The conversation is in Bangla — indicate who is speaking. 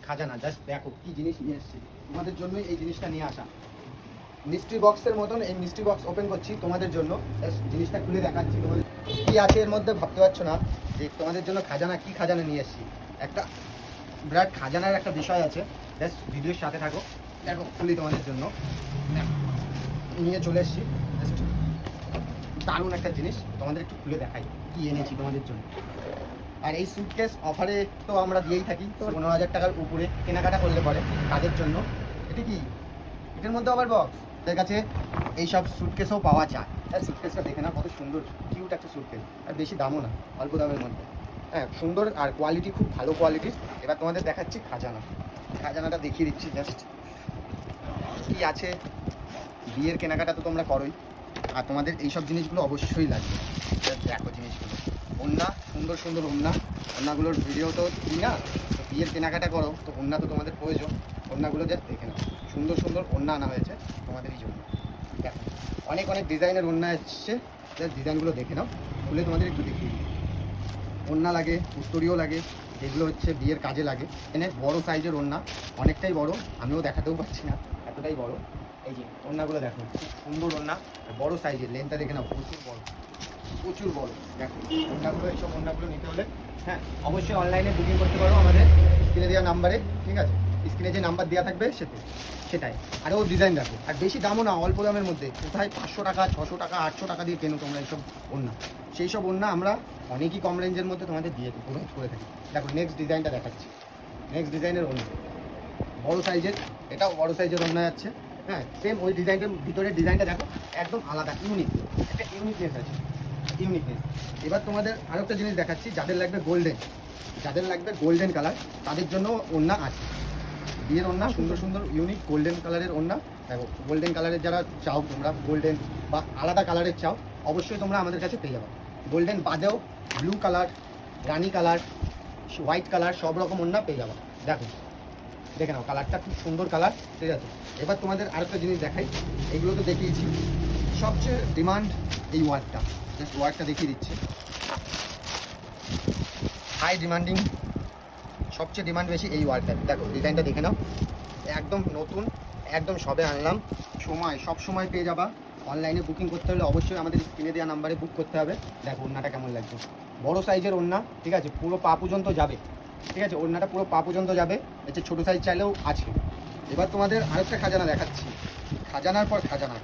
Speaker 1: খাজানা জাস্ট দেখো কি জিনিস নিয়ে এসেছি তোমাদের জন্য। এই জিনিসটা নিয়ে আসা মিস্ট্রি বক্সের মতন। এই মিস্ট্রি বক্স ওপেন করছি তোমাদের জন্য, জিনিসটা খুলে দেখাচ্ছি তোমাদের কি আছে এর মধ্যে। ভাবতে পারছো না যে তোমাদের জন্য খাজানা, কি খাজানা নিয়ে এসেছি। একটা বিরাট খাজানার একটা বিষয় আছে, জাস্ট ভিডিওর সাথে থাকো। দেখো খুলি তোমাদের জন্য, নিয়ে চলে এসেছি। জাস্ট দারুণ একটা জিনিস, তোমাদের একটু খুলে দেখাই কি এনেছি তোমাদের জন্য। আর এই সুটকেস অফারে তো আমরা দিয়েই থাকি 15,000 টাকার উপরে কেনাকাটা করলে পরে কাজের জন্য। এটা কি, এটার মধ্যে আবার বক্স। তাদের কাছে এইসব সুটকেসও পাওয়া যায়। আর সুটকেসটা দেখে না কত সুন্দর, কিউট একটা সুটকেস, আর বেশি দামও না, অল্প দামের মধ্যে। হ্যাঁ সুন্দর, আর কোয়ালিটি খুব ভালো কোয়ালিটির। এবার তোমাদের দেখাচ্ছি খাজানা, খাজানাটা দেখিয়ে দিচ্ছি জাস্ট কি আছে। বিয়ের কেনাকাটা তো তোমরা করোই, আর তোমাদের এইসব জিনিসগুলো অবশ্যই লাগবে। দেখো জিনিসগুলো, ওড়না, সুন্দর সুন্দর ওড়না। ওড়নাগুলোর ভিডিও তো দিই না, তো বিয়ের কেনাকাটা করো তো ওড়না তো তোমাদের প্রয়োজন। ওড়নাগুলো জাস্ট দেখে নাও, সুন্দর সুন্দর ওড়না আনা হয়েছে তোমাদেরই জন্য। দেখো অনেক অনেক ডিজাইনের ওড়না এসছে, জাস্ট ডিজাইনগুলো দেখে নাও। খুলে তোমাদের একটু দেখিয়ে দিই। ওড়না লাগে, উত্তরীয় লাগে, এগুলো হচ্ছে বিয়ের কাজে লাগে। এনে বড় সাইজের ওড়না, অনেকটাই বড়, আমিও দেখাতেও পারছি না, এতটাই বড়। এই যে ওড়নাগুলো দেখো, খুব সুন্দর ওড়না, বড় সাইজের। লেন্থটা দেখে নাও, প্রচুর বড়, প্রচুর বড়। দেখো ওড়নাগুলো, এইসব ওড়নাগুলো নিতে হলে হ্যাঁ অবশ্যই অনলাইনে বুকিং করতে পারো আমাদের স্ক্রিনে দেওয়া নাম্বারে। ঠিক আছে, স্ক্রিনে যে নাম্বার দেওয়া থাকবে সেটাই। আরও ডিজাইন রাখো, আর বেশি দামও না, অল্প দামের মধ্যে। কোথায় 500 টাকা, 600 টাকা, 800 টাকা দিয়ে কেনো তোমরা এইসব ওড়না। সেই সব ওড়না আমরা অনেকই কম রেঞ্জের মধ্যে তোমাদের দিয়ে প্রোভাইড করে থাকি। দেখো নেক্সট ডিজাইনটা দেখাচ্ছি, নেক্সট ডিজাইনের ওড়না বড় সাইজের, এটাও বড় সাইজের ওড়না যাচ্ছে। হ্যাঁ সেম ওই ডিজাইনটার ভিতরের ডিজাইনটা দেখো, একদম আলাদা, ইউনিক, একটা ইউনিকনেস আছে, ইউনিকনেস। এবার তোমাদের আরও একটা জিনিস দেখাচ্ছি, যাদের লাগবে গোল্ডেন, যাদের লাগবে গোল্ডেন কালার, তাদের জন্য ওড়না আছে। বিয়ের ওড়না সুন্দর সুন্দর ইউনিক গোল্ডেন কালারের ওড়না। দেখো গোল্ডেন কালারের যারা চাও তোমরা, গোল্ডেন বা আলাদা কালারের চাও, অবশ্যই তোমরা আমাদের কাছে পেয়ে যাবে। গোল্ডেন বাদেও ব্লু কালার, রানি কালার, হোয়াইট কালার, সব রকম ওড়না পেয়ে যাবে। দেখো দেখে নাও, কালারটা খুব সুন্দর কালার। ঠিক আছে, এবার তোমাদের আরেকটা জিনিস দেখাই। এইগুলো তো দেখিয়েছি, সবচেয়ে ডিমান্ড এই ওয়ার্কটা, জাস্ট ওয়ার্কটা দেখিয়ে দিচ্ছে। হাই ডিমান্ডিং, সবচেয়ে ডিমান্ড বেশি এই ওয়ার্কটা। দেখো ডিজাইনটা দেখে নাও, একদম নতুন, একদম সবে আনলাম। সব সময় পেয়ে যাবা। অনলাইনে বুকিং করতে হলে অবশ্যই আমাদের স্ক্রিনে দেওয়া নাম্বারে বুক করতে হবে। দেখো ওড়নাটা কেমন লাগছে, বড় সাইজের ওড়না। ঠিক আছে, পুরো পা পর্যন্ত যাবে। ঠিক আছে, ওড়নাটা পুরো পা পর্যন্ত যাবে। হচ্ছে ছোটো সাইজ চাইলেও আছে। এবার তোমাদের আরেকটা খাজানা দেখাচ্ছি, খাজানার পর খাজানা।